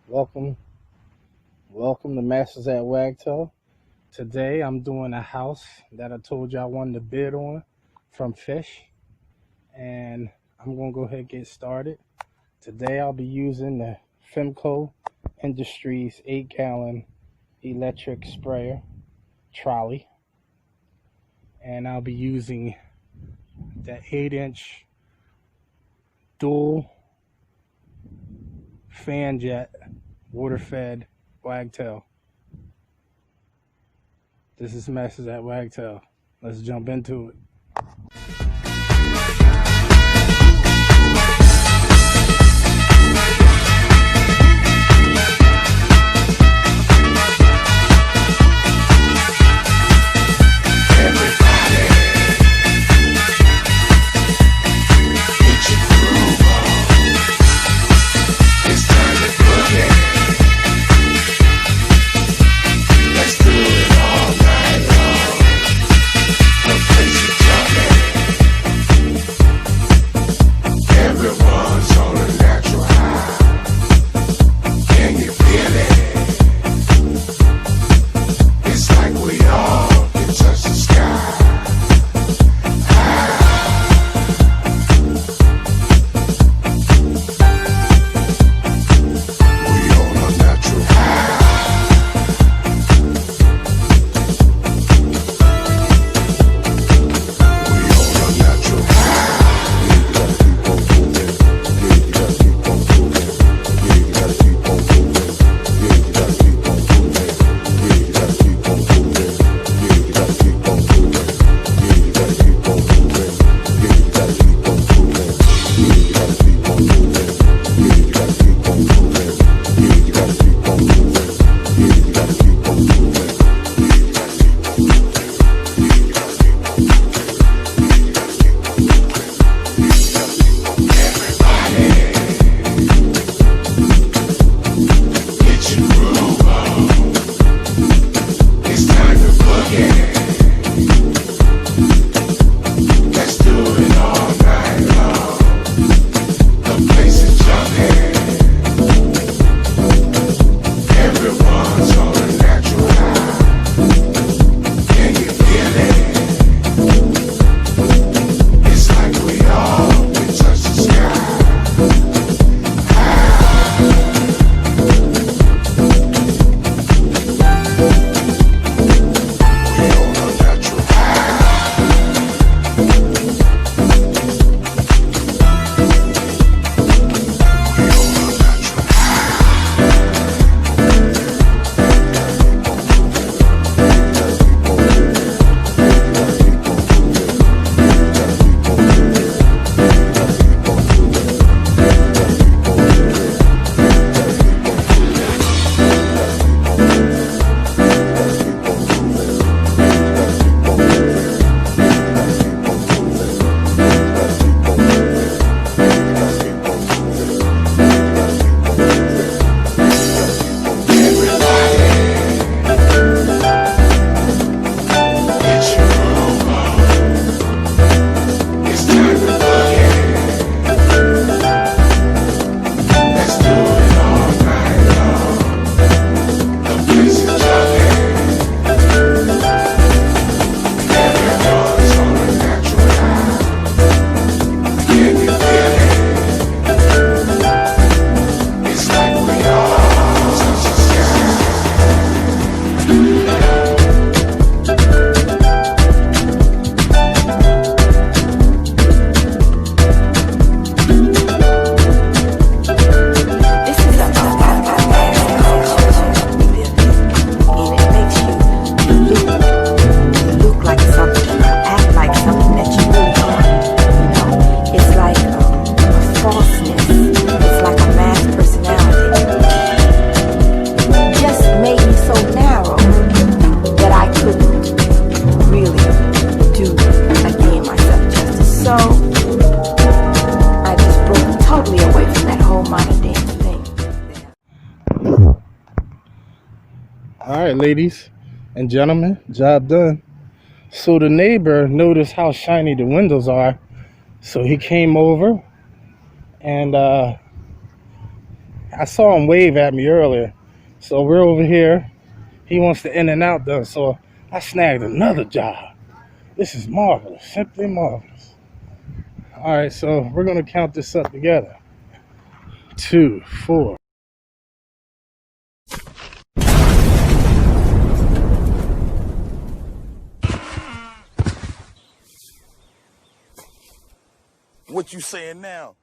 Welcome, welcome to Masters at Wagtail. Today I'm doing a house that I told you I wanted to bid on from Fish, and I'm gonna go ahead and get started. Today I'll be using the Femco Industries 8-gallon electric sprayer trolley, and I'll be using the 8-inch dual fan jet water-fed Wagtail. This is Masters at Wagtail. Let's jump into it. All right, ladies and gentlemen, job done. So the neighbor noticed how shiny the windows are, so he came over and I saw him wave at me earlier. So we're over here. He wants the in and out done. So I snagged another job. This is marvelous. Simply marvelous. All right, so we're going to count this up together. 2, 4. What you saying now?